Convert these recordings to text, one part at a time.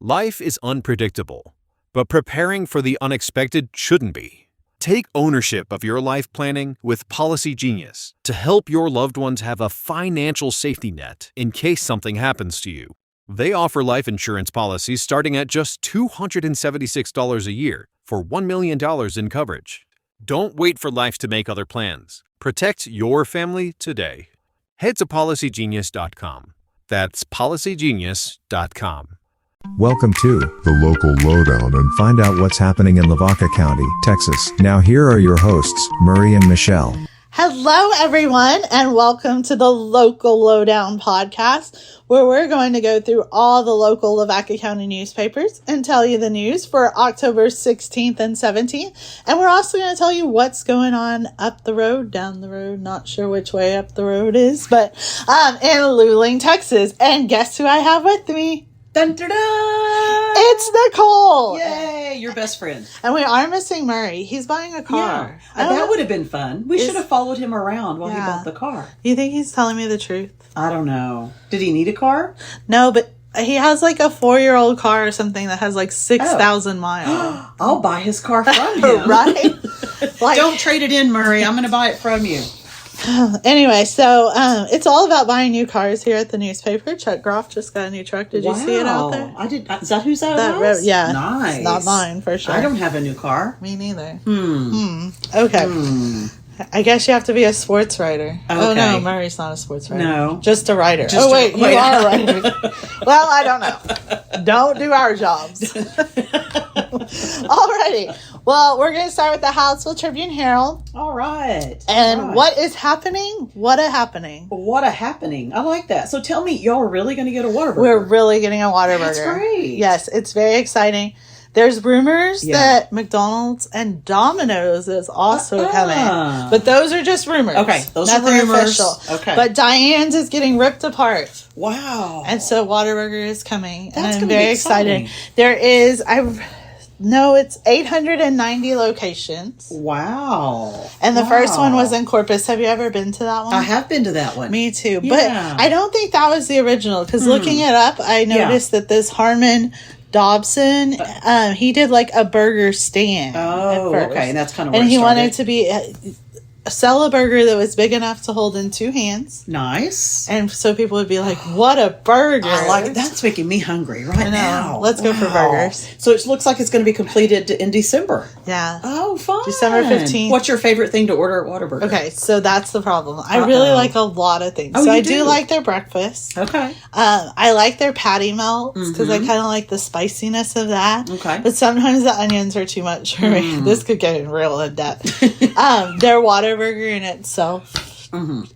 Life is unpredictable, but preparing for the unexpected shouldn't be. Take ownership of your life planning with Policy Genius to help your loved ones have a financial safety net in case something happens to you. They offer life insurance policies starting at just $276 a year for $1 million in coverage. Don't wait for life to make other plans. Protect your family today. Head to PolicyGenius.com. That's PolicyGenius.com. Welcome to the local lowdown and find out what's happening in Lavaca County, Texas. Now here are your hosts, Murray and Michelle. Hello, everyone, and welcome to the Local Lowdown podcast, where we're going to go through all the local Lavaca County newspapers and tell you the news for October 16th and 17th. And we're also going to tell you what's going on up the road, down the road, not sure which way up the road is, but in Luling, Texas. And guess who I have with me? Dun, dun, dun. It's Nicole. Yay, your best friend. And we are missing Murray. He's buying a car. Yeah, that would have been fun. We should have followed him around while he bought the car. You think he's telling me the truth? I don't know. Did he need a car? No, but he has like a 4-year-old car or something that has like 6,000 miles. I'll buy his car from him. Right? Like, don't trade it in, Murray. I'm going to buy it from you. Anyway, so it's all about buying new cars here at the newspaper. Chuck Groff just got a new truck. Did you see it out there? I did. Is that whose that was? Yeah. Nice. It's not mine, for sure. I don't have a new car. Me neither. Okay. I guess you have to be a sports writer. Okay. Oh, no, Murray's not a sports writer. No. Just a writer. Wait, you are a writer. Well, I don't know. Don't do our jobs. Alrighty. Well, we're going to start with the Hallsville Tribune Herald. All right. And what is happening? What a happening. What a happening. I like that. So tell me, y'all are really going to get a Whataburger? We're really getting a Whataburger. That's great. Yes, it's very exciting. There's rumors that McDonald's and Domino's is also coming. But those are just rumors. Okay, those Nothing are rumors. Official. Okay. But Diane's is getting ripped apart. Wow. And so Whataburger is coming. That's and I'm very excited. There is, it's 890 locations. Wow. And the first one was in Corpus. Have you ever been to that one? I have been to that one. Me too. Yeah. But I don't think that was the original. Because looking it up, I noticed that this Harmon Dobson, he did like a burger stand. Oh, okay. And that's kind of where and he started. wanted to be sell a burger that was big enough to hold in 2 hands. Nice. And so people would be like, what a burger. I like it. That's making me hungry right now. Let's go for burgers. So it looks like it's going to be completed in December. Yeah. Oh, fun. December 15th. What's your favorite thing to order at Whataburger? Okay, so that's the problem. I really like a lot of things. Oh, so I do? do like their breakfast. Okay. I like their patty melts because I kind of like the spiciness of that. Okay. But sometimes the onions are too much for me. This could get real in depth. Their Whataburger in itself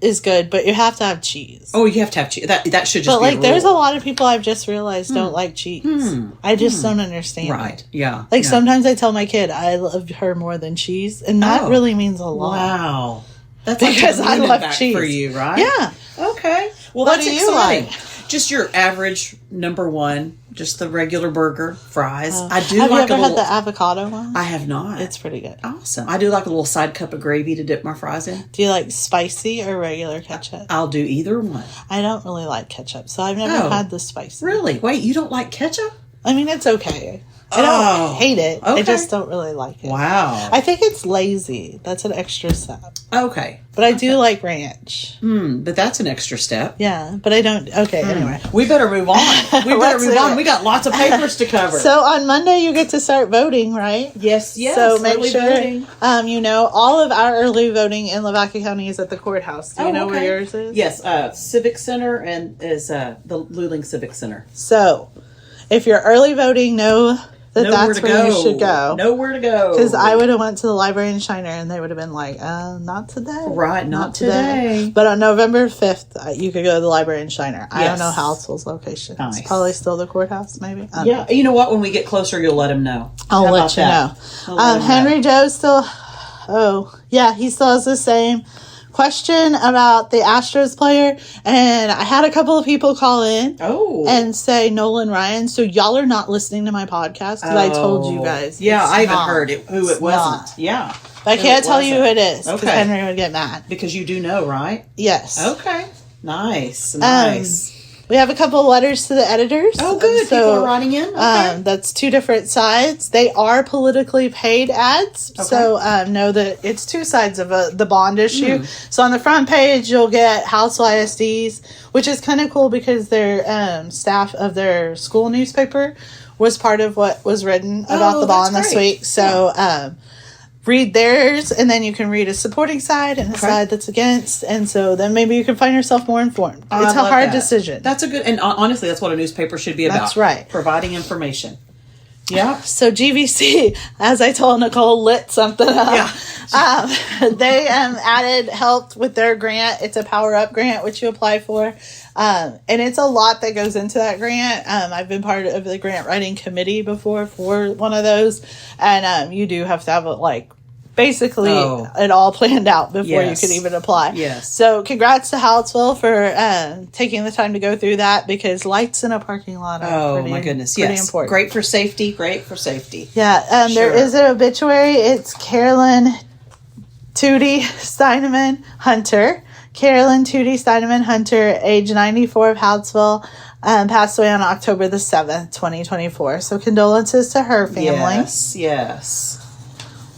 is good, but you have to have cheese. Oh, you have to have cheese. That should just but be like, a there's a rule. lot of people I've just realized don't like cheese. I just don't understand. Right. Yeah. Like sometimes I tell my kid I love her more than cheese, and that really means a lot. Wow. That's because like I love back cheese for you, right? Yeah. Okay. Well, What that's do you exciting. like? Just your average number one, just the regular burger, fries. I do Have like you ever a little. had the avocado one? I have not. It's pretty good. Awesome. I do like a little side cup of gravy to dip my fries in. Do you like spicy or regular ketchup? I'll do either one. I don't really like ketchup, so I've never had the spicy. Really? Wait, you don't like ketchup? I mean, it's okay. I don't hate it. Okay. I just don't really like it. Wow. I think it's lazy. That's an extra step. Okay. But I do like ranch. But that's an extra step. Yeah, but I don't. Okay, anyway. We better move on. Let's do it. We got lots of papers to cover. So on Monday, you get to start voting, right? Yes. So make early sure, voting. all of our early voting in Lavaca County is at the courthouse. Do you know where yours is? Yes, Civic Center and is the Luling Civic Center. So if you're early voting, know that that's where you should go. Nowhere to go. Because I would have went to the library in Shiner and they would have been like, not today. Right, not today. But on November 5th, you could go to the library in Shiner. I don't know Hallsville's location. Nice. It's probably still the courthouse, maybe. Yeah, you know what? When we get closer, you'll let him know. I'll let you know. Henry Joe still... Oh, yeah, he still has the same question about the Astros player, and I had a couple of people call in and say Nolan Ryan. So y'all are not listening to my podcast because I told you guys. Yeah, I haven't heard who it wasn't. Yeah, but I can't tell you who it is because Okay. Henry would get mad. Because you do know, right? Yes. Okay. Nice. We have a couple letters to the editors. Oh, good. So, people are writing in. Okay. that's two different sides. They are politically paid ads. Okay. So know that it's two sides of the bond issue. So on the front page, you'll get Houseville ISDs, which is kind of cool because their staff of their school newspaper was part of what was written about the bond this week. So read theirs, and then you can read a supporting side and a side that's against, and so then maybe you can find yourself more informed. It's a hard decision. That's a good, and honestly, that's what a newspaper should be about. That's right. Providing information. Yeah. So GVC, as I told Nicole, lit something up. Yeah. They helped with their grant. It's a Power Up grant, which you apply for. And it's a lot that goes into that grant. I've been part of the grant writing committee before for one of those. And you do have to have basically it all planned out before you could even apply. Yes. So congrats to Hallettsville for taking the time to go through that, because lights in a parking lot are my goodness. pretty Yes. important. Great for safety. Great for safety. Yeah. There is an obituary. It's Carolyn Tootie Steineman Hunter. Carolyn Tootie Steineman Hunter, age 94, of Hallettsville, passed away on October the 7th, 2024. So condolences to her family. Yes.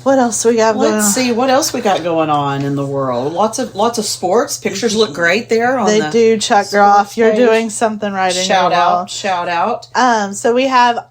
What else we got going on? Let's see what else we got going on in the world. Lots of sports. Pictures look great there. They do. Chuck Groff, you're doing something right in your world. Shout out. So we have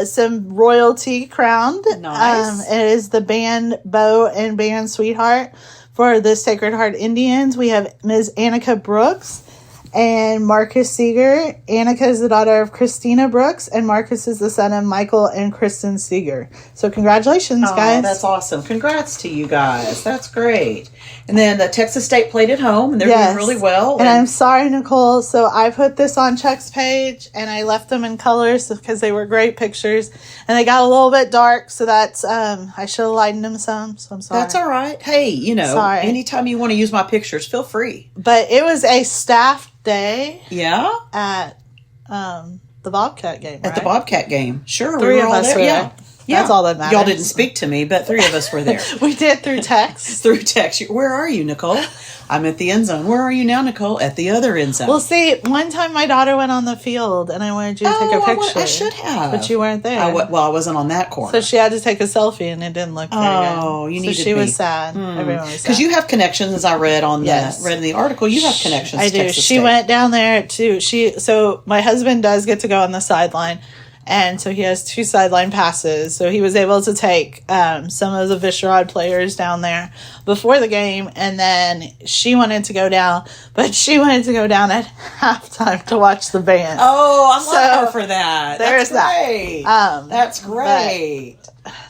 some royalty crowned. Nice. It is the band Bo and band Sweetheart for the Sacred Heart Indians. We have Ms. Annika Brooks and Marcus Seeger. Annika is the daughter of Christina Brooks, and Marcus is the son of Michael and Kristen Seeger. So congratulations, guys. That's awesome. Congrats to you guys. That's great. And then the Texas State played at home, and they're doing really well. And I'm sorry, Nicole. So I put this on Chuck's page, and I left them in colors because they were great pictures. And they got a little bit dark, so that's, I should have lightened them some, so I'm sorry. That's all right. Hey, anytime you want to use my pictures, feel free. But it was a staff day. Yeah? At the Bobcat game, right? At the Bobcat game. Sure. Three of us were there. That's all that matters. Y'all didn't speak to me, but 3 of us were there. We did through text. Through text. Where are you, Nicole? I'm at the end zone. Where are you now, Nicole? At the other end zone. Well, see, one time my daughter went on the field, and I wanted you to take a picture. I should have. But you weren't there. I wasn't on that corner. So she had to take a selfie, and it didn't look very good. Oh, you needed So she was sad. Everyone was sad. Because you have connections, as I read read in the article. You have connections. I to do. Texas She State. went down there too. So my husband does get to go on the sideline, and so he has 2 sideline passes. So he was able to take some of the Visherod players down there before the game, and then she wanted to go down, but she wanted to go down at halftime to watch the band. Oh, I love her for that. There's That's great. That's great.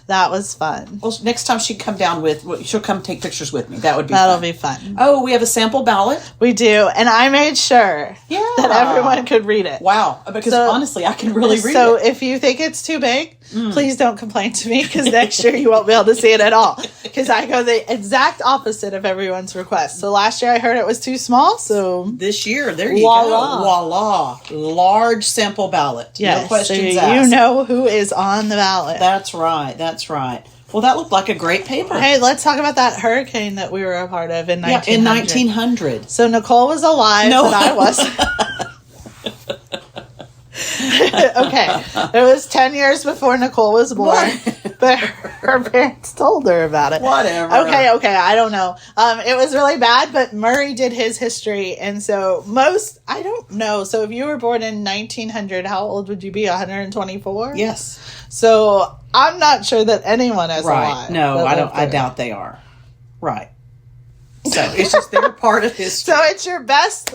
That was fun. Well, next time she'll come take pictures with me. That'll be fun. Oh, we have a sample ballot. We do, and I made sure that everyone could read it. Wow, because honestly, I can really read it. So if you think it's too big, please don't complain to me, because next year you won't be able to see it at all. Because I go the exact opposite of everyone's request. So last year I heard it was too small. So this year, there you go. Voila. Large sample ballot. Yes, no questions so asked. you know who is on the ballot. That's right. Well, that looked like a great paper. Hey, let's talk about that hurricane that we were a part of in 1900. In 1900. So Nicole was alive, but I wasn't. Okay, it was 10 years before Nicole was born, but her parents told her about it. Whatever. Okay, I don't know. It was really bad, but Murray did his history, and so I don't know. So if you were born in 1900, how old would you be? 124? Yes. So I'm not sure that anyone is alive. No, I don't. I doubt they are. Right. So it's just they're part of history. So it's your best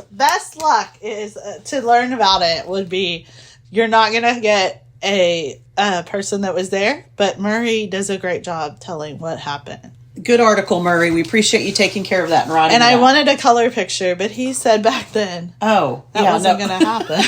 luck is to learn about it would be you're not gonna get a person that was there, but Murray does a great job telling what happened. Good article, Murray. We appreciate you taking care of that and writing. And I wanted a color picture, but he said back then, that wasn't gonna happen.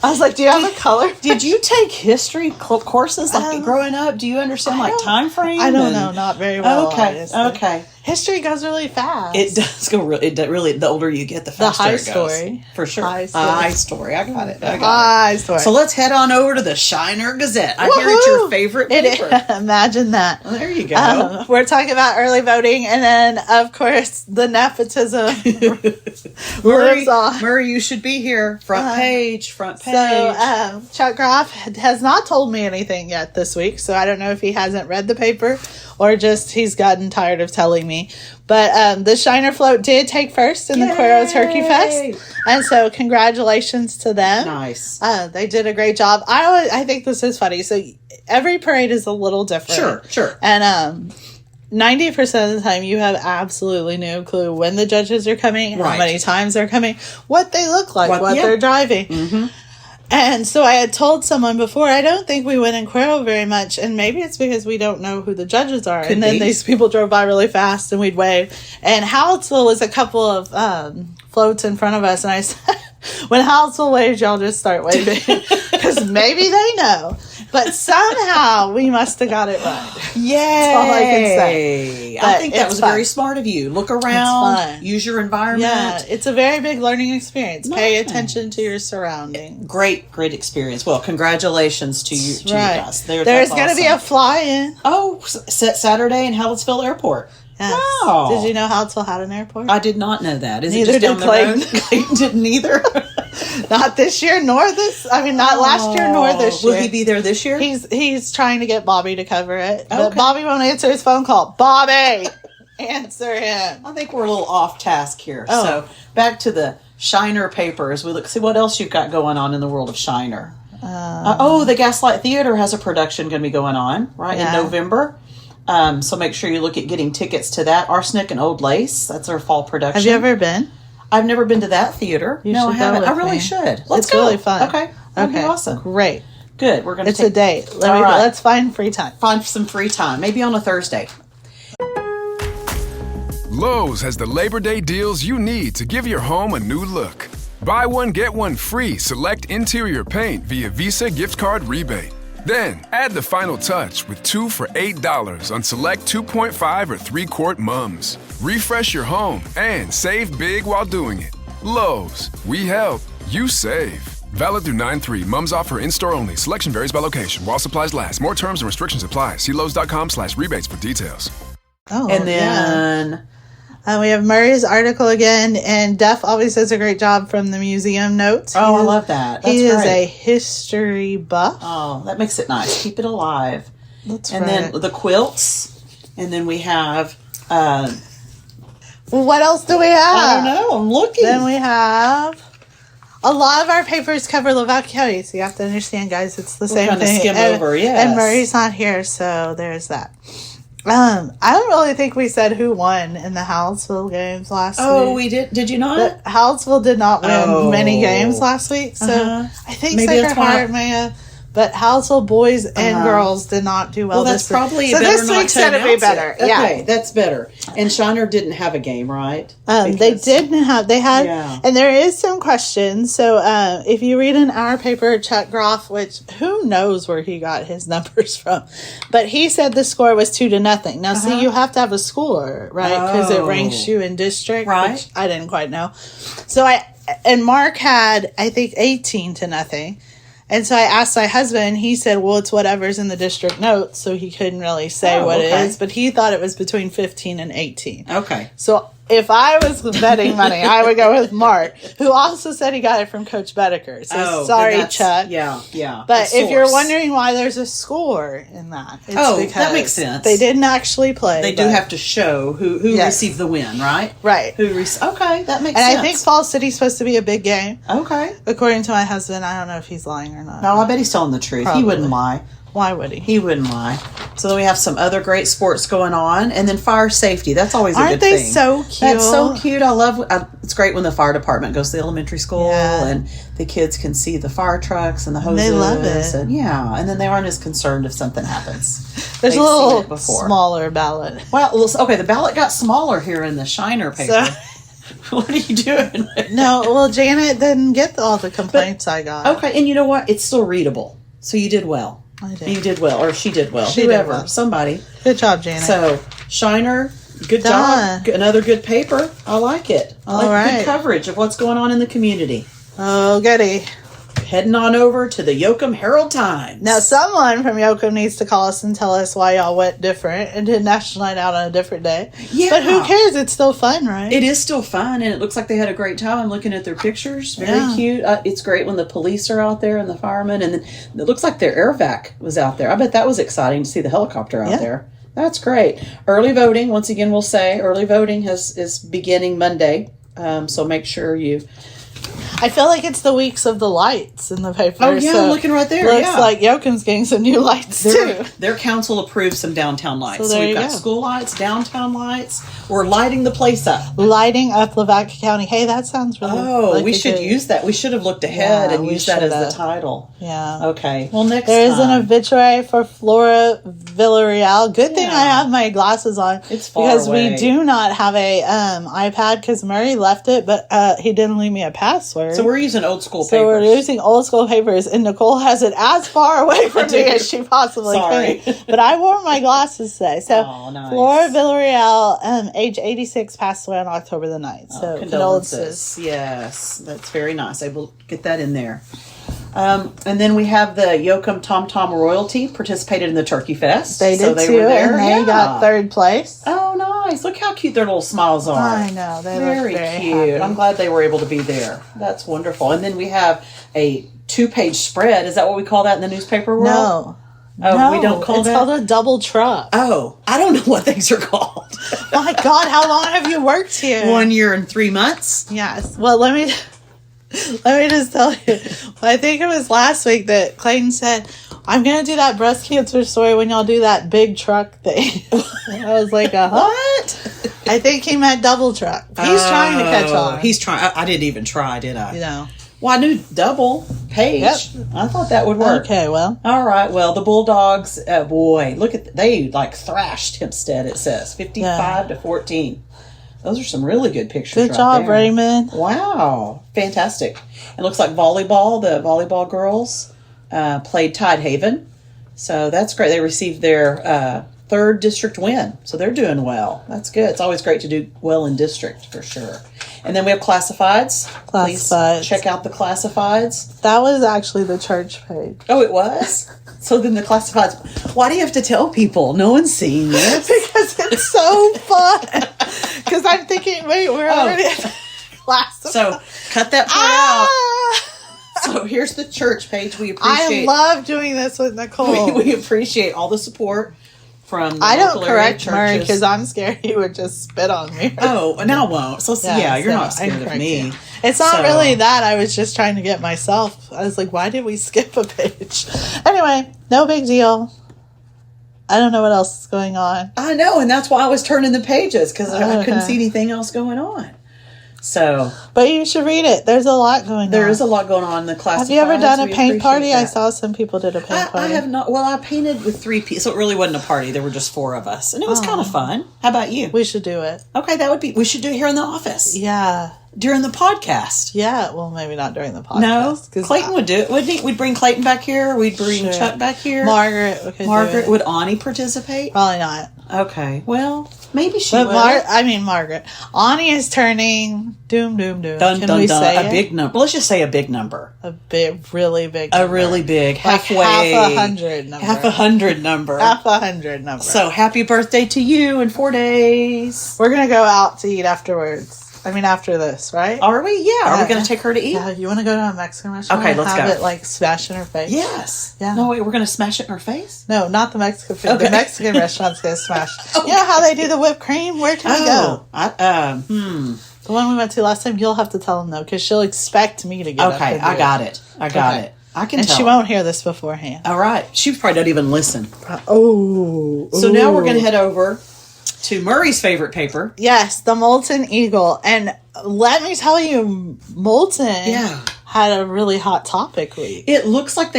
I was like, do you have a color? Did you take history courses growing up? Do you understand time frame? I don't know, not very well. Okay. History goes really fast. It does go really. The older you get, the faster high it goes. story. For sure. High story. I got it. High story. So let's head on over to the Shiner Gazette. I hear it's your favorite paper. Imagine that. Well, there you go. We're talking about early voting, and then, of course, the nepotism lives on. Murray, you should be here. Front page. So, Chuck Groff has not told me anything yet this week, so I don't know if he hasn't read the paper or just he's gotten tired of telling me. But the Shiner float did take first in the Cuero Turkey Fest, and so congratulations to them. Nice. They did a great job. I think this is funny. So every parade is a little different. Sure. And 90% of the time, you have absolutely no clue when the judges are coming, how many times they're coming, what they look like, what they're driving. Mm-hmm. And so I had told someone before, I don't think we went in Cuero very much, and maybe it's because we don't know who the judges are. And then these people drove by really fast, and we'd wave. And Hallettsville was a couple of floats in front of us, and I said, when Hallettsville waves, y'all just start waving, because maybe they know. But somehow we must have got it right. Yay! That's all I can say. I think that was very smart of you. Look around, use your environment. Yeah, it's a very big learning experience. Nice. Pay attention to your surroundings. Great experience. Well, congratulations to you, to you guys. There's going to be a fly-in. Oh, Saturday in Hallettsville Airport. Yes. Wow. Did you know Hallettsville had an airport? I did not know that. Neither it just down did Clayton. The road? Clayton didn't either. Not this year, nor this. I mean, not last year, nor this year. Will he be there this year? He's trying to get Bobby to cover it. But Bobby won't answer his phone call. Bobby! Answer him. I think we're a little off task here. Oh. So, back to the Shiner papers. We look see what else you've got going on in the world of Shiner. The Gaslight Theater has a production going to be going on, right, in November. So make sure you look at getting tickets to that. Arsenic and Old Lace. That's our fall production. Have you ever been? I've never been to that theater. No, I haven't. I really should. Let's go. It's really fun. Okay. That'd be awesome. Great. Good. We're going to It's a date. Let's find free time. Find some free time. Maybe on a Thursday. Lowe's has the Labor Day deals you need to give your home a new look. Buy one, get one free select interior paint via Visa gift card rebate. Then, add the final touch with 2 for $8 on select 2.5 or 3-quart mums. Refresh your home and save big while doing it. Lowe's, we help, you save. Valid through 9/3. Mums offer in-store only. Selection varies by location. While supplies last. More terms and restrictions apply. See Lowes.com/rebates for details. Oh, and then... we have Murray's article again, and Duff always does a great job from the museum notes. I love that. He is a history buff. Oh, that makes it nice. Keep it alive. That's and then the quilts, and then we have... what else do we have? I don't know. I'm looking. Then we have... A lot of our papers cover Lavaca County, so you have to understand, guys, it's the same thing. Skim over, yes. And Murray's not here, so there's that. I don't really think we said who won in the Hallettsville games last week. Oh, we did? Did you not? But Hallettsville did not win many games last week, so I think Sacred Heart may have. But Hallettsville boys and girls did not do well. Well, that's probably so better this not week's to going to be better. It. Okay, that's better. And Shiner didn't have a game, right? They didn't have. They had, and there is some questions. So if you read in our paper, Chuck Groff, which who knows where he got his numbers from, but he said the score was 2-0. Now, see, you have to have a score, right? Because it ranks you in district, right? Which I didn't quite know. So Mark had, I think, 18-0. And so I asked my husband, he said, well, it's whatever's in the district notes, so he couldn't really say what it is, but he thought it was between 15 and 18. Okay. So if I was betting money, I would go with Mark, who also said he got it from Coach Bedecker. So sorry, Chuck. Yeah. But if you're wondering why there's a score in that, it's because that makes sense. They didn't actually play. They do have to show who received the win, right? Right. Okay, that makes sense. And I think Falls City's supposed to be a big game. Okay. According to my husband, I don't know if he's lying or not. No, I bet he's telling the truth. Probably. He wouldn't lie. Why would he? He wouldn't lie. So then we have some other great sports going on, and then fire safety. That's always a good thing. Aren't they so cute? That's so cute. I love. It's great when the fire department goes to the elementary school, and the kids can see the fire trucks and the hoses. They love it. And, and then they aren't as concerned if something happens. There's a little smaller ballot. Well, okay, the ballot got smaller here in the Shiner paper. What are you doing? No, well, Janet didn't get all the complaints I got. Okay, and you know what? It's still readable. So you did well. I did. You did well, or she did well. She Whoever, did well. somebody. Good job, Janet. So, Shiner, Good Done. job. Another good paper. I like it. I All like right. good coverage of what's going on in the community. Oh, goody. Heading on over to the Yoakum Herald Times. Now, someone from Yoakum needs to call us and tell us why y'all went different and did National Night Out on a different day. Yeah. But who cares? It's still fun, right? It is still fun, and it looks like they had a great time. I'm looking at their pictures. Very cute. It's great when the police are out there and the firemen, and then it looks like their air vac was out there. I bet that was exciting to see the helicopter out there. That's great. Early voting, once again, we'll say early voting is beginning Monday, so make sure you... I feel like it's the weeks of the lights in the paper. Oh, yeah, so I'm looking right there. Looks like Yoakum's getting some new lights, too. Their council approved some downtown lights. So we've got go. school lights, downtown lights. We're lighting the place up. Lighting up Lavaca County. Hey, that sounds really like we a should good- use that. We should have looked ahead and we used that as the should've. title. Yeah. Okay. Well, next There is an time. obituary for Flora Villarreal. Good thing Yeah. I have my glasses on. It's far because away. we do not have a iPad because Murray left it, but he didn't leave me a password. So we're using old school So papers. we're using old school papers, and Nicole has it as far away from me as she possibly Sorry. can. But I wore my glasses today. So Oh, nice. Flora Villarreal, age 86, passed away on October the 9th. So condolences. Yes, that's very nice. I will get that in there. And then we have the Yoakum Tom Tom Royalty participated in the Turkey Fest. They So did were too, there. and they got third place. Oh, nice. Look how cute their little smiles are. I know. They look Very very cute. happy. I'm glad they were able to be there. That's wonderful. And then we have a 2-page spread. Is that what we call that in the newspaper world? No. Oh, No, we don't call it's that? called a double truck. Oh, I don't know what things are called. My God, how long have you worked here? 1 year and 3 months. Yes. Well, let me just tell you. I think it was last week that Clayton said, "I'm gonna do that breast cancer story when y'all do that big truck thing." I was like, What? I think he meant double truck. He's trying to catch on. He's trying. I didn't even try, did I? you know. Well, I knew double page. Yep. I thought that would work. Okay, well, All right. Well, the Bulldogs, boy, look at they like thrashed Hempstead. It says 55-14. Those are some really good pictures. good right job, there. Raymond. Wow, fantastic! It looks like volleyball. The volleyball girls played Tidehaven, so that's great. They received their third district win, so they're doing well. That's good. It's always great to do well in district for sure. And then we have classifieds. Classifieds. Please check out the classifieds. That was actually the church page. Oh, it was? So then the classifieds. Why do you have to tell people? No one's seeing this. Because it's so fun. Because I'm thinking, wait, we're already at classified. So cut that part out. Ah! So here's the church page. We I appreciate love doing this with Nicole. we appreciate all the support from the I don't local area correct Murray churches. because I'm scared he would just spit on me. Oh, now I won't. So yeah, you're so not scared I'm of correcting me. you. It's not So- really that. I was just trying to get myself. I was like, why did we skip a page? Anyway, no big deal. I don't know what else is going on. I know, and that's why I was turning the pages because I couldn't Okay. see anything else going on. So But you should read it. There's a lot going on. there is a lot going on in the classifieds. Have you ever done a We paint party? appreciate I that. saw some people did a paint I party. have not. Well, I painted with 3 people, so it really wasn't a party. There were just 4 of us, and it was kind of fun. How about you? We should do it. Okay, that would be. We should do it here in the office Yeah. during the podcast. Yeah. Well, maybe not during the podcast. No, 'cause Clayton would do it, wouldn't he? We'd bring Clayton back here. We'd bring Sure. Chuck back here. Margaret. Okay, Margaret, would Ani participate? Probably not. Okay, well, maybe she But will. Margaret. Ani is turning doom. Dun, Can dun, we dun. say A it? big number. Let's just say a big number. A big, really big. A number. really big, Like halfway, half 100 number. half 100 number. Half 100 number. So happy birthday to you in 4 days. we're gonna go out to eat afterwards. I mean, after this, right? Are we? Yeah. Are we Yeah. going to take her to eat? Yeah. You want to go to a Mexican restaurant? Okay, and let's have go. it like smash in her face. Yes. Yeah. No, wait, we're going to smash it in her face? No, not the Mexican food. Okay. The Mexican restaurant's gonna smash. You know how they do the whipped cream? Where can we go? The one we went to last time. You'll have to tell them though, because she'll expect me to get up Okay, and do I got it. I got Okay. it. I can And tell. she won't hear this beforehand. All right. She probably don't even listen. Oh. So now we're going to head over to Murray's favorite paper. Yes, the Molten Eagle. And let me tell you, Molten had a really hot topic week. It looks like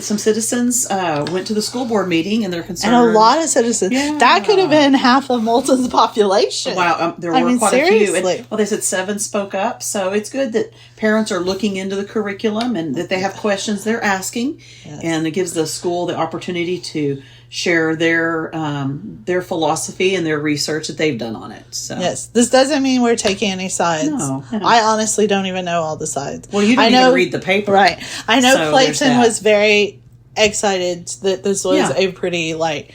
some citizens went to the school board meeting and they're concerned. And a lot of citizens. Yeah. That could have been half of Molten's population. Wow, there were quite a few. seriously. And, well, they said 7 spoke up, so it's good that parents are looking into the curriculum and that they have questions they're asking, and it gives the school the opportunity to share their philosophy and their research that they've done on it. So yes, this doesn't mean we're taking any sides. No. I honestly don't even know all the sides. Well, you didn't even read the paper. Right. I know So Clayton was very excited that this was a pretty, good.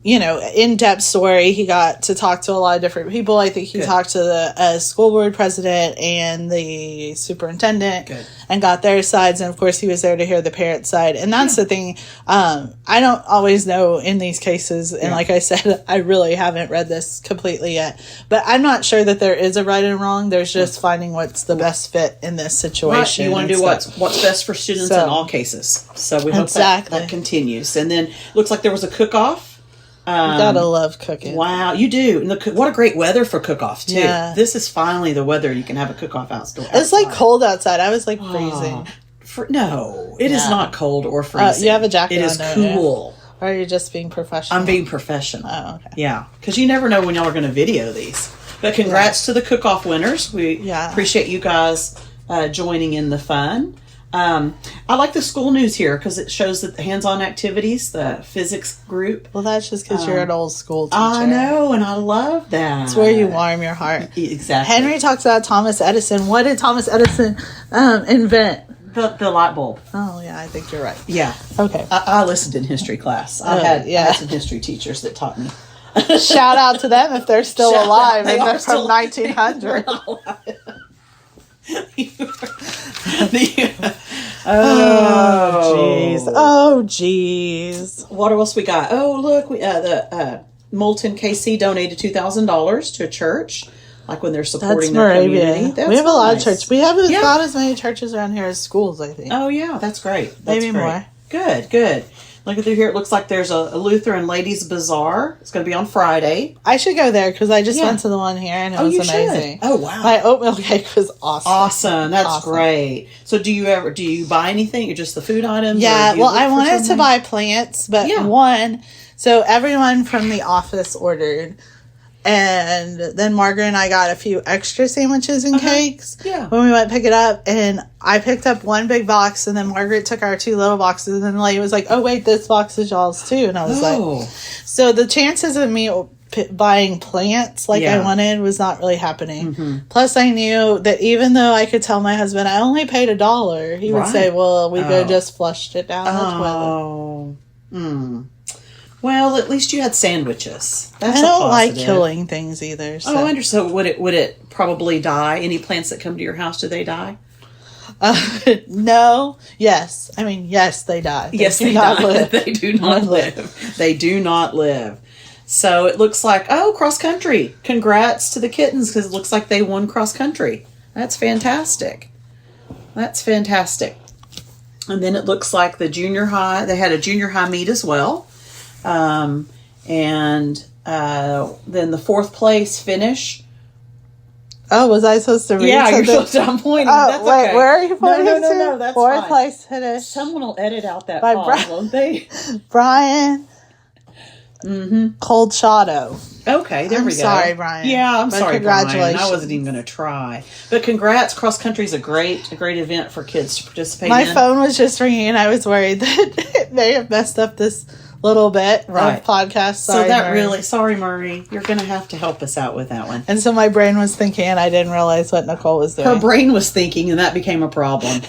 In-depth story. He got to talk to a lot of different people. I think he talked to the school board president and the superintendent and got their sides. And, of course, he was there to hear the parent side. And that's the thing. I don't always know in these cases. And like I said, I really haven't read this completely yet. But I'm not sure that there is a right and wrong. There's just finding what's the best fit in this situation. Right. You want to do what's best for students in all cases. So we hope that continues. And then looks like there was a cook-off. You gotta love cooking. Wow, you do. And what a great weather for cook-offs, too. Yeah. This is finally the weather you can have a cook-off outside. It's cold outside. I was freezing. No, it is not cold or freezing. You have a jacket on. It is cool. Or are you just being professional? I'm being professional. Oh, okay. Yeah, because you never know when y'all are going to video these. But congrats to the cook-off winners. We appreciate you guys joining in the fun. I like the school news here because it shows that the hands-on activities, the physics group. Well, that's just because you're an old school teacher. I know, and I love that. It's where you warm your heart. Exactly. Henry talks about Thomas Edison. What did Thomas Edison invent? The light bulb. Oh, yeah, I think you're right. Yeah. Okay. I listened in history class. I had some history teachers that taught me. Shout out to them if they're still alive and they're from 1900. Oh, jeez. What else we got? Oh, look, the Moulton KC donated $2,000 to a church, when they're supporting their community. We have a lot of churches. We haven't got as many churches around here as schools, I think. Oh, yeah, that's great. Maybe more. Good. Look through here. It looks like there's a Lutheran Ladies Bazaar. It's going to be on Friday. I should go there because I just went to the one here and it was amazing. Oh, wow. My oatmeal cake was awesome. Awesome. That's great. So do you buy anything or just the food items? Yeah. Well, I wanted to buy plants, but so everyone from the office ordered. And then Margaret and I got a few extra sandwiches and cakes when we went to pick it up. And I picked up one big box, and then Margaret took our two little boxes. And then the lady was like, oh, wait, this box is y'all's too. And I was like, so the chances of me buying plants I wanted was not really happening. Mm-hmm. Plus, I knew that even though I could tell my husband I only paid $1, he would say, well, we just flushed it down the toilet. Well, at least you had sandwiches. That's I don't like killing things either. So. Oh, I understand. Would it probably die? Any plants that come to your house, do they die? No. Yes. I mean, yes, they die. Yes, they die. They do not live. They do not live. So it looks like, cross country. Congrats to the kittens because it looks like they won cross country. That's fantastic. And then it looks like the junior high, they had a junior high meet as well. And then the fourth place finish. Oh, was I supposed to read something? You're supposed to. I'm pointing. Oh, that's wait, okay. where are you pointing to? No, that's fourth fine. Place finish. Someone will edit out that pause, won't they? Brian. Cold Shadow. Okay, there we go. Sorry, Brian. Yeah, I'm sorry, congratulations. Brian. I wasn't even going to try. But congrats. Cross country is a great event for kids to participate in. My phone was just ringing and I was worried that it may have messed up this little bit of podcast. Sorry, Murray. You're going to have to help us out with that one. And so my brain was thinking, and I didn't realize what Nicole was doing. Her brain was thinking, and that became a problem.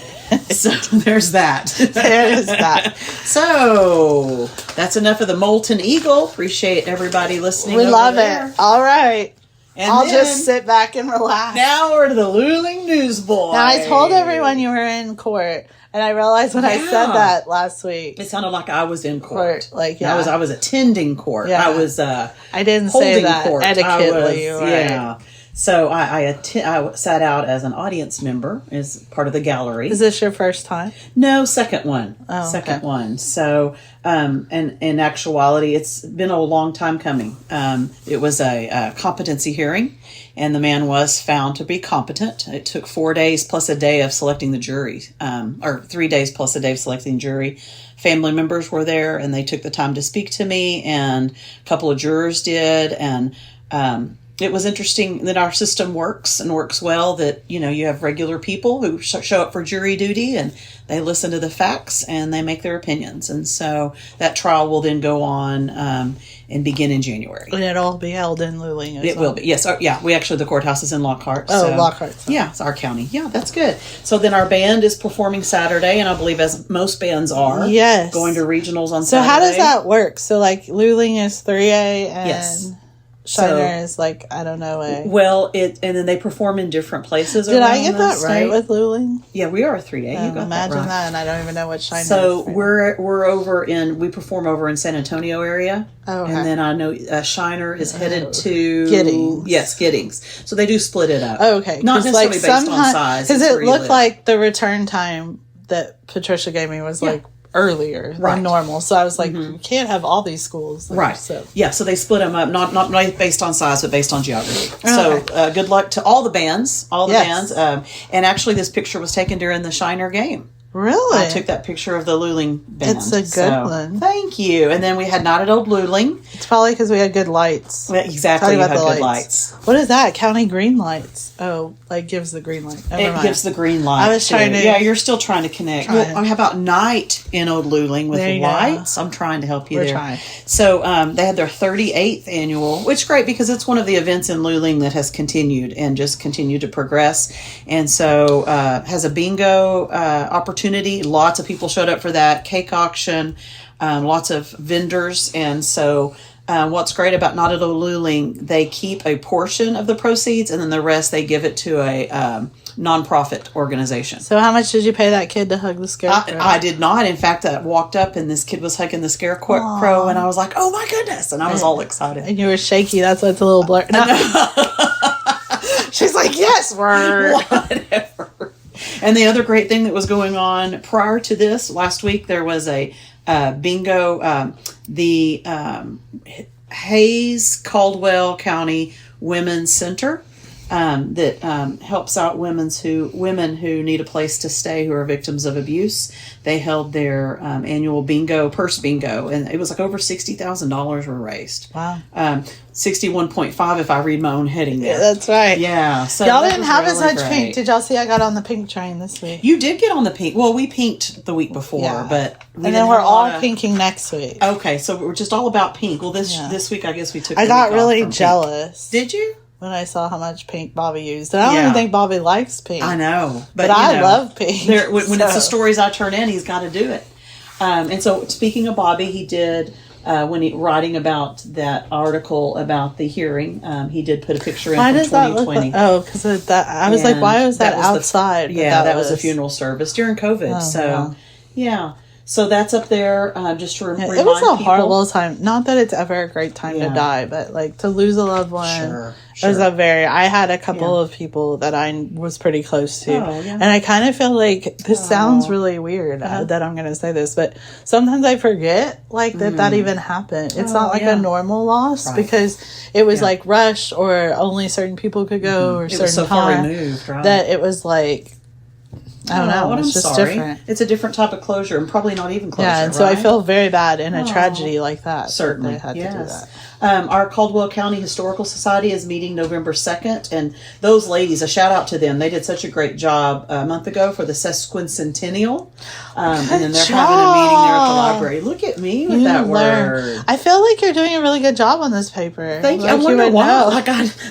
So there's that. There is that. So that's enough of the Molten Eagle. Appreciate everybody listening. We love it. All right. And I'll just sit back and relax. Now we're to the Luling Newsboy. Now, I told everyone you were in court. And I realized when I said that last week, it sounded like I was in court. I was attending court. Yeah. I didn't say that court. etiquetely. Yeah. So I sat out as an audience member, as part of the gallery. Is this your first time? No, second one. Second one. So, and in actuality, it's been a long time coming. It was a competency hearing, and the man was found to be competent. It took 4 days plus a day of selecting the jury, or 3 days plus a day of selecting the jury. Family members were there, and they took the time to speak to me, and a couple of jurors did, and it was interesting that our system works and works well, that, you have regular people who show up for jury duty and they listen to the facts and they make their opinions. And so that trial will then go on and begin in January. And it'll be held in Luling. It will be. Yes. We actually, the courthouse is in Lockhart. Oh, Lockhart. So. Yeah, it's our county. Yeah, that's good. So then our band is performing Saturday, and I believe as most bands are. Yes. Going to regionals on Saturday. So how does that work? So like Luling is 3A and... Yes. Shiner is like, I don't know. Well, and then they perform in different places. Did I get that right with Luling? Yeah, we are a 3A. You got imagine that right. that, and I don't even know what Shiner is. So we're over we perform over in San Antonio area. Oh, okay. And then I know Shiner is headed to Giddings. Yes, Giddings. So they do split it up. Oh, okay. Not necessarily based on size. Because it looked like the return time that Patricia gave me was like earlier than normal. So I was like, you can't have all these schools. Right. So. Yeah, so they split them up, not based on size, but based on geography. Oh, so good luck to all the bands, bands. And actually this picture was taken during the Shiner game. Really? I took that picture of the Luling band. It's a good one. Thank you. And then we had Night at Old Luling. It's probably because we had good lights. Well, exactly, you had good lights. What is that? County green lights. Oh, gives the green light. Gives the green light. I was trying to... Yeah, you're still trying to connect. Well, how about Night in Old Luling with lights? Go. I'm trying to help you there. Trying. So they had their 38th annual, which is great because it's one of the events in Luling that has continued and just continued to progress. And so has a bingo opportunity. Lots of people showed up for that. Cake auction, lots of vendors. And so what's great about Not at Old Luling, they keep a portion of the proceeds and then the rest they give it to a nonprofit organization. So how much did you pay that kid to hug the scarecrow? I did not. In fact, I walked up and this kid was hugging the scarecrow and I was like, oh my goodness. And I was all excited. And you were shaky. That's why it's a little blur. No. She's like, yes, word. Whatever. And the other great thing that was going on prior to this, last week, there was a bingo, the Hayes Caldwell County Women's Center that helps out women who need a place to stay who are victims of abuse. They held their annual purse bingo, and it was like over $60,000 were raised. Wow. 61.5 if I read my own heading there. Yeah, that's right. Yeah. So y'all didn't have really as much pink. Did y'all see I got on the pink train this week? You did get on the pink. Well, we pinked the week before, but and then we're all pinking next week. Okay, so we're just all about pink. Well, this week I guess we took. I got really jealous. Did you? When I saw how much pink Bobby used. And I don't even think Bobby likes pink. I know. But I love pink. When it's the stories I turn in, he's got to do it. And so speaking of Bobby, he did, writing about that article about the hearing, he did put a picture in from 2020. Because I was like, why was that outside? That was a funeral service during COVID. Yeah. So that's up there, just to remind people. It was a horrible time. Not that it's ever a great time to die, but like to lose a loved one. Sure. It was I had a couple of people that I was pretty close to. And I kind of feel like this sounds really weird that I'm going to say this, but sometimes I forget that even happened. It's not like a normal loss because it was like rushed or only certain people could go or certain was so far removed, right? That it was like, I don't know. It's just different. It's a different type of closure and probably not even closure. Yeah, and so I feel very bad in a tragedy like that. Certainly. That they had to do that. Our Caldwell County Historical Society is meeting November 2nd. And those ladies, a shout out to them. They did such a great job a month ago for the sesquicentennial. And then they're having a meeting there at the library. Look at me with that word. I feel like you're doing a really good job on this paper. Thank you. I wonder why.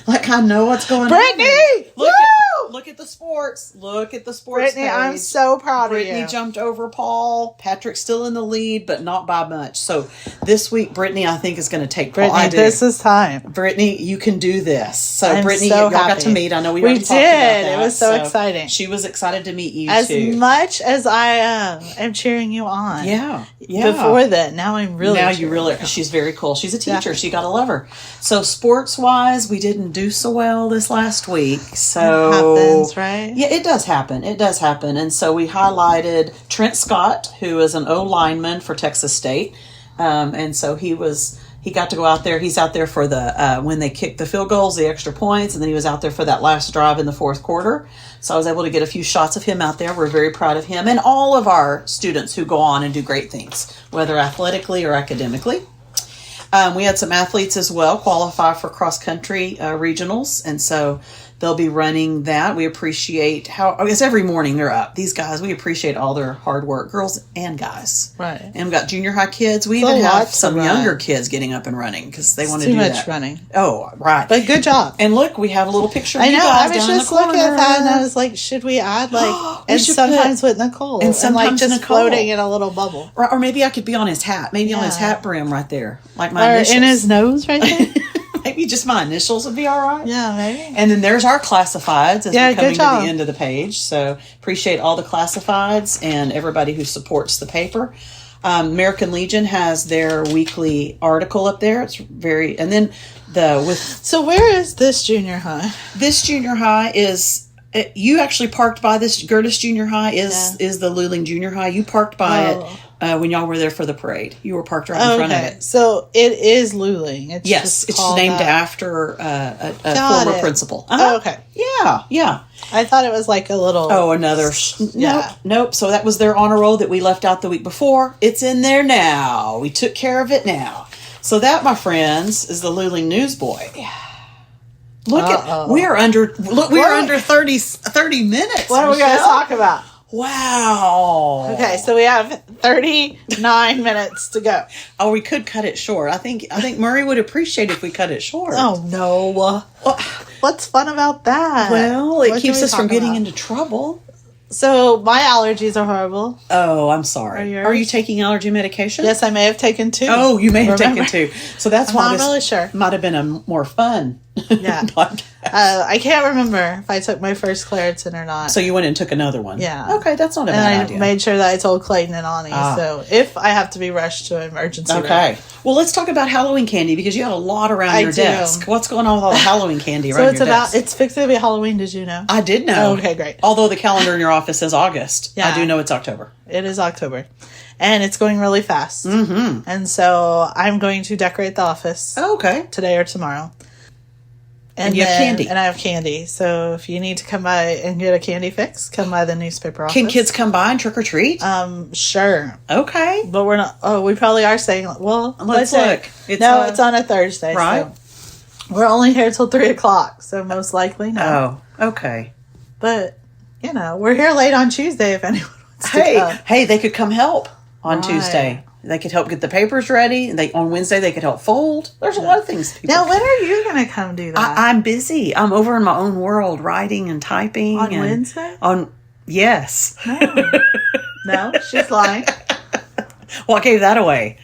Like I know what's going Brittany! on. Look at the sports. Look at the sports Brittany, page. I'm so proud of you. Brittany jumped over Paul. Patrick's still in the lead, but not by much. So this week, Brittany, I think, is going to take Paul. Brittany, this is time. Brittany, you can do this. So I'm Brittany, so y'all happy. got to meet. I know we already did. talked about that. It was so exciting. She was excited to meet you as too. much as I am cheering you on. Yeah. Before that, now I'm really. Now you really, because she's very cool. She's a teacher. She got to love her. So sports wise, we didn't do so well this last week. So it happens, right? Yeah, it does happen. It does happen. And so we highlighted Trent Scott, who is an O lineman for Texas State. And so he got to go out there. He's out there for the when they kicked the field goals, the extra points, and then he was out there for that last drive in the fourth quarter. So I was able to get a few shots of him out there. We're very proud of him and all of our students who go on and do great things, whether athletically or academically. We had some athletes as well qualify for cross-country regionals, and so they'll be running that. We appreciate I guess every morning they're up. These guys, we appreciate all their hard work, girls and guys. Right. And we've got junior high kids. We even have some younger kids getting up and running because they want to do that. Too much running. Oh, right. But good job. And look, we have a little picture of I know. you guys I was down just in the looking at corner. that, and I was like, should we add and should sometimes with Nicole, and sometimes just Nicole. floating in a little bubble, Or maybe I could be on his hat. Maybe on his hat brim right there, like my or initials. in his nose right there. Maybe just my initials would be all right. Yeah, maybe. And then there's our classifieds as we're coming good to job. the end of the page. So appreciate all the classifieds and everybody who supports the paper. American Legion has their weekly article up there. It's very, and then So where is this junior high? This junior high is, you actually parked by this. Gertis Junior High is the Luling Junior High. You parked by it when y'all were there for the parade. You were parked right in front of it. So it is Luling. It's Yes, just it's called named that. after a former principal. Oh, okay. Yeah. I thought it was like a little. Oh, another. Nope. So that was their honor roll that we left out the week before. It's in there now. We took care of it now. So that, my friends, is the Luling Newsboy. Look at we are under 30 minutes. What are we going to talk about? Wow. Okay, so we have 39 minutes to go. Oh, we could cut it short. I think Murray would appreciate if we cut it short. Oh no. What's fun about that? Well, What it can keeps we us from talk getting about? into trouble. So my allergies are horrible. Oh, I'm sorry. Are yours? Are you taking allergy medication? Yes, I may have taken 2. Oh, you may have taken 2. So that's why I'm this not really sure. might have been a more fun podcast. I can't remember if I took my first Claritin or not. So you went and took another one. Yeah. Okay, that's not a and bad I idea. made sure that I told Clayton and Ani. So if I have to be rushed to emergency room. Okay. Well, let's talk about Halloween candy because you had a lot around your desk. What's going on with all the Halloween candy around your desk? It's fixing to be Halloween, did you know? I did know. Okay, great. Although the calendar in your office says August. Yeah. I do know it's October. It is October. And it's going really fast. Mm-hmm. And so I'm going to decorate the office Okay. today or tomorrow. And you have candy. And I have candy. So if you need to come by and get a candy fix, come by the newspaper office. Can kids come by and trick or treat? Sure. Okay. But we're not. Oh, we probably are saying. Well, Let's look. It's on a Thursday, right? So we're only here till 3:00, so most likely no. Oh, okay. But we're here late on Tuesday if anyone wants to come. Hey, they could come help on Right. Tuesday. They could help get the papers ready. And on Wednesday they could help fold. There's a lot of things. People Now, when are you going to come do that? I'm busy. I'm over in my own world, writing and typing. On Wednesday? Yes. No, she's lying. What gave that away?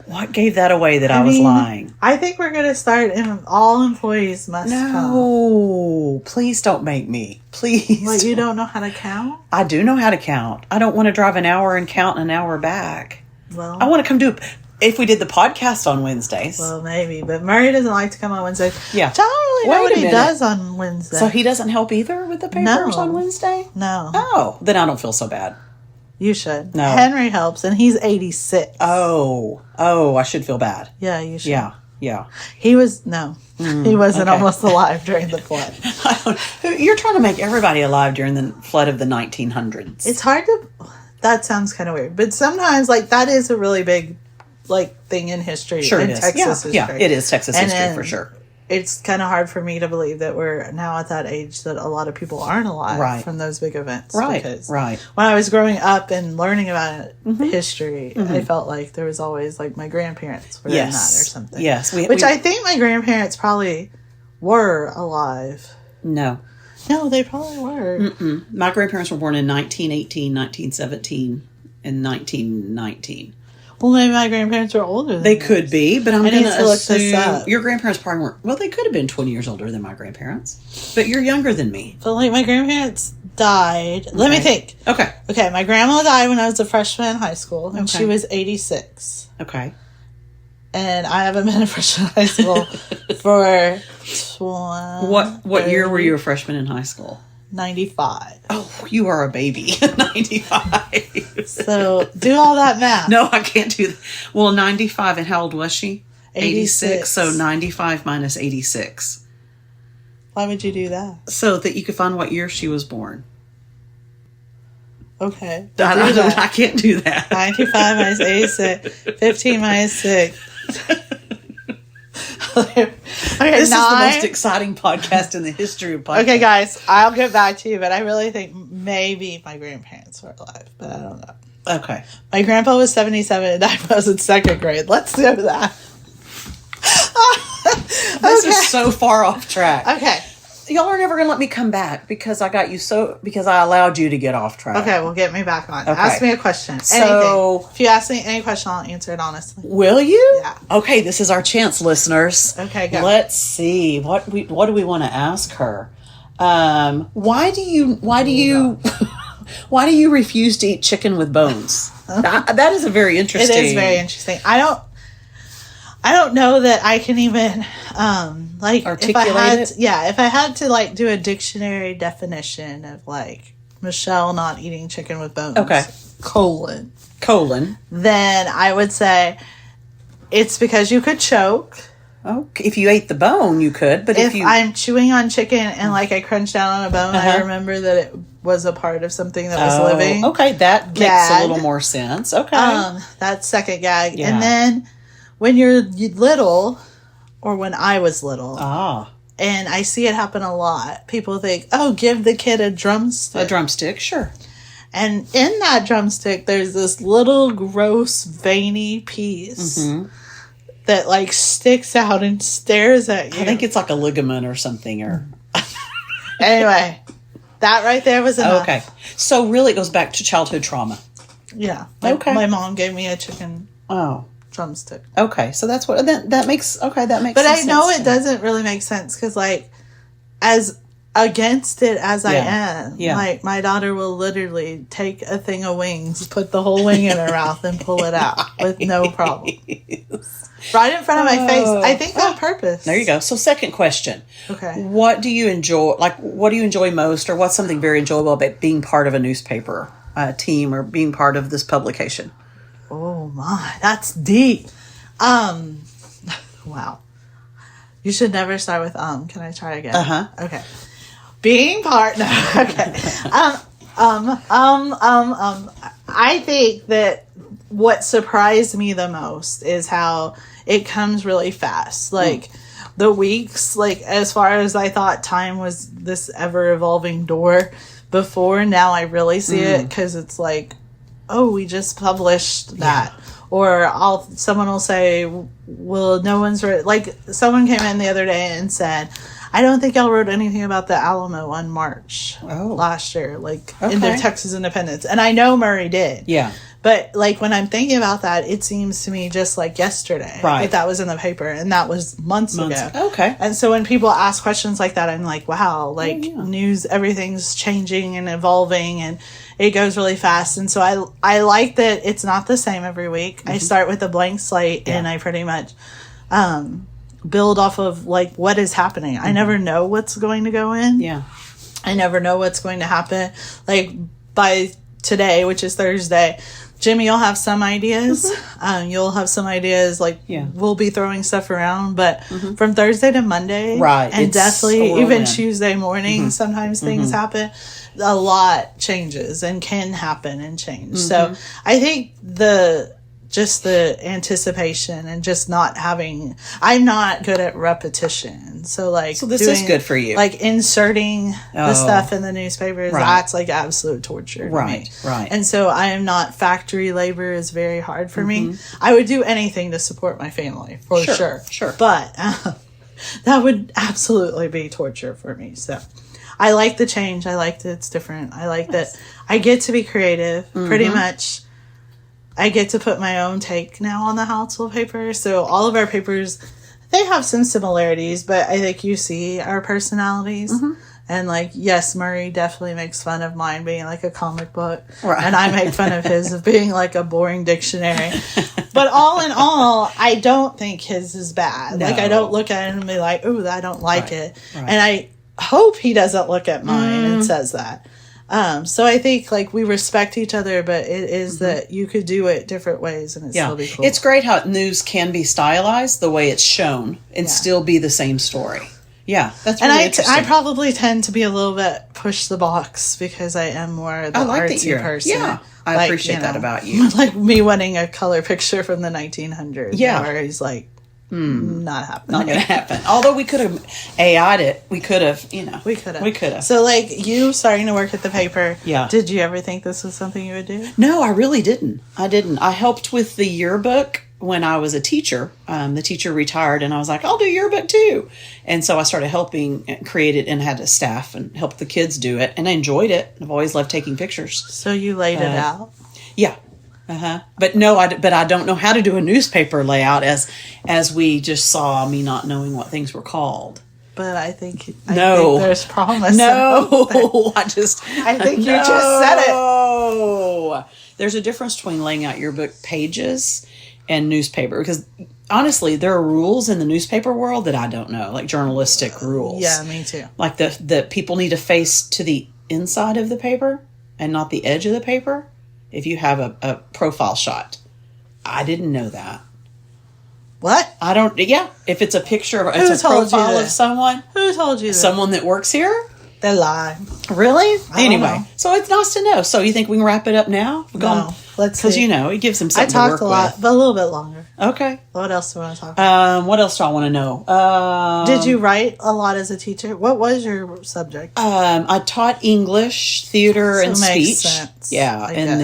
What gave that away that I was lying? I think we're going to start all employees must come. No, please don't make me. Please. What, you don't know how to count? I do know how to count. I don't want to drive an hour and count an hour back. Well, I want to come do if we did the podcast on Wednesdays. Well, maybe, but Murray doesn't like to come on Wednesday. Yeah. I don't really know what he does on Wednesday. So he doesn't help either with the papers on Wednesday? No. Oh, then I don't feel so bad. You should. No. Henry helps, and he's 86. Oh, I should feel bad. Yeah, you should. Yeah. He wasn't okay. almost alive during the flood. You're trying to make everybody alive during the flood of the 1900s. It's hard to... That sounds kind of weird. But sometimes, that is a really big, thing in history. Sure in it is. Texas history. Yeah, it is Texas history for sure. It's kind of hard for me to believe that we're now at that age that a lot of people aren't alive from those big events. Right, because right. When I was growing up and learning about history, I felt like there was always, my grandparents were in that or something. Yes. Which I think my grandparents probably were alive. No, they probably were. Mm-mm. My grandparents were born in 1918, 1917, and 1919. Well, maybe my grandparents were older than They could be, but I'm going to look this assume up. your grandparents probably weren't. Well, they could have been 20 years older than my grandparents, but you're younger than me. But my grandparents died. Okay. Let me think. Okay, my grandma died when I was a freshman in high school, and she was 86. Okay. And I haven't been a freshman in high school for 20... What year were you a freshman in high school? 95. Oh, you are a baby. 95. So do all that math. No, I can't do that. Well, 95, and how old was she? 86. So 95 minus 86. Why would you do that? So that you could find what year she was born. Okay. I can't do that. 95 minus 86. 15 minus 6. Okay, This is the most exciting podcast in the history of podcasts. Okay, guys, I'll get back to you, but I really think maybe my grandparents were alive, but I don't know. Okay. My grandpa was 77 and I was in second grade. Let's do that. This is so far off track. Okay. Y'all are never going to let me come back because I allowed you to get off track. Okay, well, get me back on. Okay. Ask me a question. So, anything. If you ask me any question, I'll answer it honestly. Will you? Yeah. Okay, this is our chance, listeners. Okay, go. Let's see. What do we want to ask her? Why do you why do you refuse to eat chicken with bones? That is a very interesting. It is very interesting. I don't know that I can even articulate it. Yeah, if I had to like do a dictionary definition of like Michelle not eating chicken with bones. Okay. Colon. Then I would say it's because you could choke. Okay. If you ate the bone, you could. But if I'm chewing on chicken and like I crunch down on a bone, I remember that it was a part of something that was living. Okay, that makes a little more sense. Okay. That's second gag. Yeah. And then when you're little, or when I was little, and I see it happen a lot, people think, oh, give the kid a drumstick. A drumstick, sure. And in that drumstick, there's this little gross, veiny piece that like sticks out and stares at you. I think it's like a ligament or something. Or Anyway, that right there was enough. Okay. So really it goes back to childhood trauma. Yeah. Okay. My mom gave me a chicken drumstick. Okay. So that's what that makes. Okay, that makes. But some I know sense it doesn't really make sense because, like, as against it as I am, like my daughter will literally take a thing of wings, put the whole wing in her mouth, and pull it out with no problem, right in front of my face. I think on purpose. There you go. So, second question. Okay. What do you enjoy? Like, what do you enjoy most, or what's something very enjoyable about being part of a newspaper team or being part of this publication? Oh my, that's deep. Wow. You should never start with Can I try again? Okay. Being part. No. Okay. I think that what surprised me the most is how it comes really fast. Like the weeks, like as far as I thought time was this ever evolving door before, now I really see it because it's like, oh, we just published that. Or someone will say, well, no one's like someone came in the other day and said, I don't think y'all wrote anything about the Alamo on March last year, like in the Texas independence. And I know Murray did. Yeah. But like when I'm thinking about that, it seems to me just like yesterday that was in the paper, and that was months ago. Okay. And so when people ask questions like that, I'm like, wow, like news, everything's changing and evolving, and it goes really fast. And so I like that it's not the same every week. I start with a blank slate and I pretty much build off of like what is happening. I never know what's going to go in. Yeah. I never know what's going to happen. Like by today, which is Thursday, Jimmy, you'll have some ideas. You'll have some ideas. Like we'll be throwing stuff around, but from Thursday to Monday, and definitely even Tuesday morning, sometimes things happen. A lot changes and can happen and change. So I think the anticipation and just not having, I'm not good at repetition. So this is good for you. Like inserting the stuff in the newspapers, that's like absolute torture to me. And so I am not, factory labor is very hard for me. I would do anything to support my family for sure. But that would absolutely be torture for me. So I like the change. I like that it's different. I like that I get to be creative pretty much. I get to put my own take now on the household paper. So all of our papers, they have some similarities, but I think you see our personalities. And like, yes, Murray definitely makes fun of mine being like a comic book. And I make fun of his of being like a boring dictionary. But all in all, I don't think his is bad. No. Like I don't look at it and be like, ooh, I don't like it. And I hope he doesn't look at mine and says that. So I think like we respect each other, but it is that you could do it different ways and still be cool. It's great how news can be stylized the way it's shown and still be the same story. Yeah, that's really interesting. I probably tend to be a little bit push the box because I am more the artsy person. Yeah, I appreciate that about you. Like me wanting a color picture from the 1900s. Yeah, where he's like, Not happening. Not going to happen. Although we could have AI'd it. We could have, We could have. We could have. So, like, you starting to work at the paper. Yeah. Did you ever think this was something you would do? No, I really didn't. I helped with the yearbook when I was a teacher. The teacher retired, and I was like, I'll do yearbook too. And so I started helping create it and had a staff and helped the kids do it. And I enjoyed it. I've always loved taking pictures. So you laid it out? Yeah. But no, I don't know how to do a newspaper layout as we just saw me not knowing what things were called. But I think No. there's promise. No, I think you just said it. No. There's a difference between laying out your book pages and newspaper, because honestly, there are rules in the newspaper world that I don't know, like journalistic rules. Yeah, me too. Like the people need to face to the inside of the paper and not the edge of the paper if you have a profile shot. I didn't know that. What? I don't, if it's a picture of, Who it's a told you profile that? of someone. Who told you that? Someone that works here? They lie. Really? Anyway, know. so it's nice to know. So you think we can wrap it up now? No, let's see. Because, it gives them I something talked to a work lot, with. but a little bit longer. Okay. What else do you want to talk about? What else do I want to know? Did you write a lot as a teacher? What was your subject? I taught English, theater, So and makes speech. sense, Yeah, I and guess.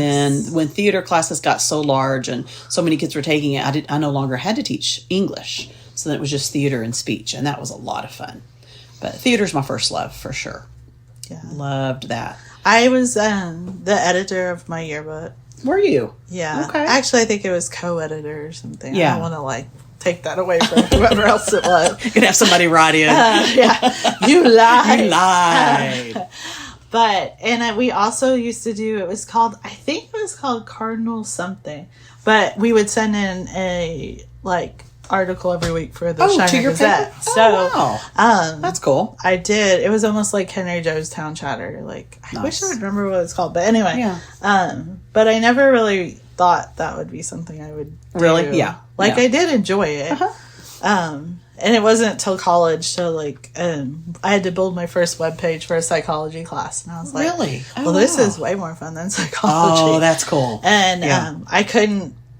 then when theater classes got so large and so many kids were taking it, I no longer had to teach English. So then it was just theater and speech, and that was a lot of fun. But theater's my first love, for sure. Yeah. Loved that. I was the editor of my yearbook. Were you? Yeah. Okay. Actually, I think it was co-editor or something. Yeah. I don't want to take that away from whoever else it was. You can have somebody write in. Yeah. You lied. You lied. But we also used to do, I think it was called Cardinal something. But we would send in a article every week for the Shiner to your Gazette. paper? So wow. That's cool. I did. It was almost like Henry Joe's Town Chatter. I wish I would remember what it's called. But anyway. Yeah. But I never really thought that would be something I would do. Really? Yeah. I did enjoy it. And it wasn't till college till I had to build my first webpage for a psychology class. And I was like, Really? Well, this is way more fun than psychology. Oh, that's cool. And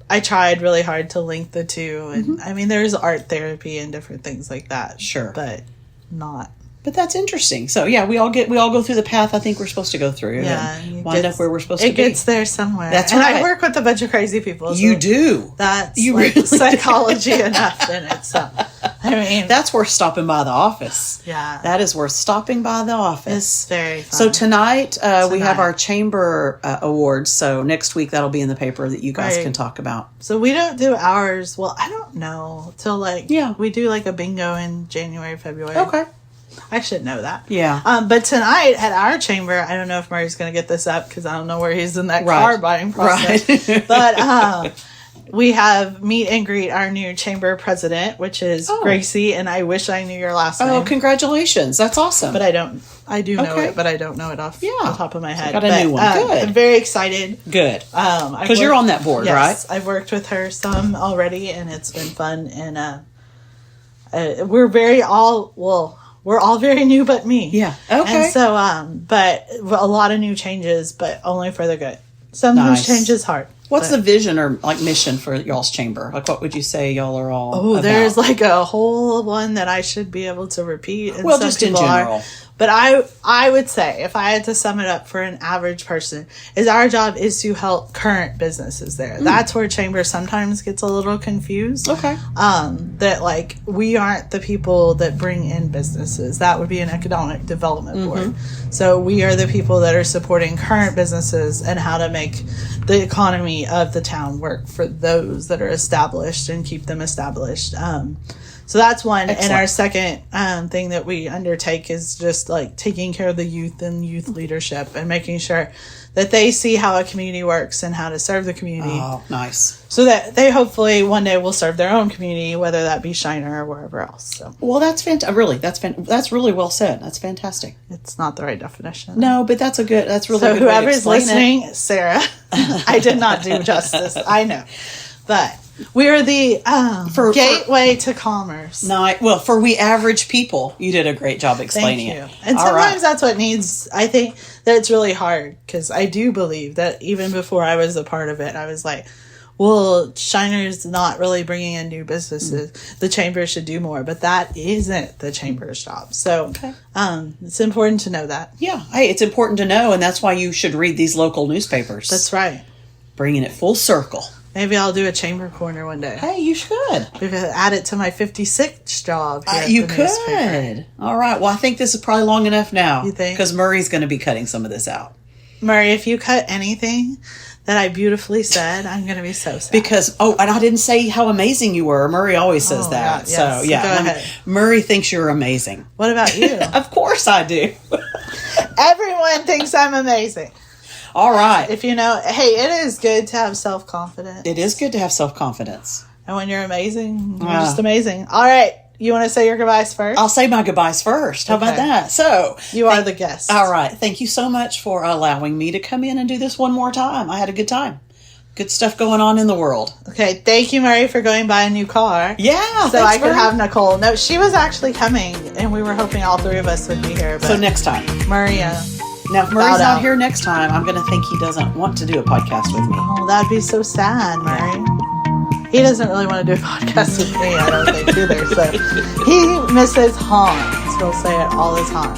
I tried really hard to link the two. And there's art therapy and different things like that. Sure. But not. But that's interesting. So yeah, we all go through the path I think we're supposed to go through. Yeah. And wind up where we're supposed to be. It gets there somewhere. That's and right. I work with a bunch of crazy people. So You do. That's You really psychology enough in itself. That's worth stopping by the office. Yeah. That is worth stopping by the office. It's very fun. So tonight, we have our chamber awards. So next week that'll be in the paper that you guys Right. can talk about. So we don't do ours. Well, I don't know till we do a bingo in January, February. Okay. I should know that. Yeah. But tonight at our chamber, I don't know if Murray's going to get this up because I don't know where he's in that car buying process. Right. But we have meet and greet our new chamber president, which is Gracie, and I wish I knew your last name. Oh, congratulations! That's awesome. But I don't. I do know Okay. it, but I don't know it off the top of my head. got a new one. Good. I'm very excited. Good. Because Because you're on that board, yes, right? I've worked with her some already, and it's been fun. And we're all very new, but me. Yeah. Okay. And so, but a lot of new changes, but only for the good. Sometimes change is hard. What's the vision or mission for y'all's chamber? What would you say y'all are all? Oh, about? there's a whole one that I should be able to repeat. And Well, some just in people are. general. But I would say, if I had to sum it up for an average person, is our job is to help current businesses there. That's where chamber sometimes gets a little confused. Okay. That we aren't the people that bring in businesses. That would be an economic development board. So we are the people that are supporting current businesses and how to make the economy of the town work for those that are established and keep them established. So that's one. Excellent. And our second thing that we undertake is just taking care of the youth and youth leadership and making sure that they see how a community works and how to serve the community. Oh, nice. So that they hopefully one day will serve their own community, whether that be Shiner or wherever else. So Well, that's fantastic. Really, that's really well said. That's fantastic. it's not the right definition. No, but that's really So good way to whoever's explain listening, Sarah, I did not do justice. I know. But we are the gateway to commerce. Well, for we average people, you did a great job explaining Thank you. it. And All sometimes right. that's what needs, I think that it's really hard because I do believe that even before I was a part of it, I was like, well, Shiner's not really bringing in new businesses. The chamber should do more, but that isn't the chamber's job. So it's important to know that. Yeah. Hey, it's important to know, and that's why you should read these local newspapers. That's right. Bringing it full circle. Maybe I'll do a chamber corner one day. Hey, you should. We could add it to my 56th job here at you the could. newspaper. All right. Well, I think this is probably long enough now. You think? Because Murray's going to be cutting some of this out. Murray, if you cut anything that I beautifully said, I'm going to be so sad. Because, and I didn't say how amazing you were. Murray always says that. God, yes. So, yeah. Go ahead. Murray thinks you're amazing. What about you? Of course I do. Everyone thinks I'm amazing. All right. If you know, hey, it is good to have self-confidence. It is good to have self-confidence. And when you're amazing, you're just amazing. All right. You want to say your goodbyes first? I'll say my goodbyes first. How about that? So you are the guest. All right. Thank you so much for allowing me to come in and do this one more time. I had a good time. Good stuff going on in the world. Okay. Thank you, Murray, for going buy a new car. Yeah. So I could have Nicole. No, she was actually coming, and we were hoping all three of us would be here. But so next time. Murray, now, if Murray's not here next time, I'm going to think he doesn't want to do a podcast with me. Oh, that'd be so sad, Murray. He doesn't really want to do a podcast with me, I don't think, either. So he misses Hans. He'll say it all the time.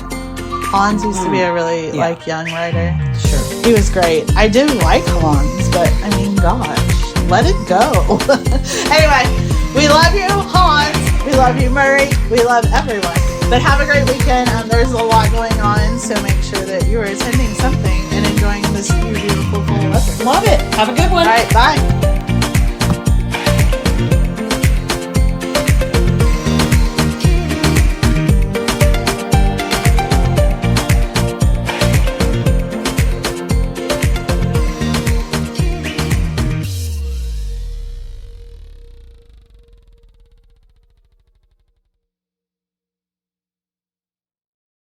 Hans used to be a really, young writer. Sure. He was great. I do like Hans, but, I mean, gosh, let it go. Anyway, we love you, Hans. We love you, Murray. We love everyone. But have a great weekend. There's a lot going on, so make sure that you are attending something and enjoying this beautiful fall weather. Love it. Have a good one. All right, bye.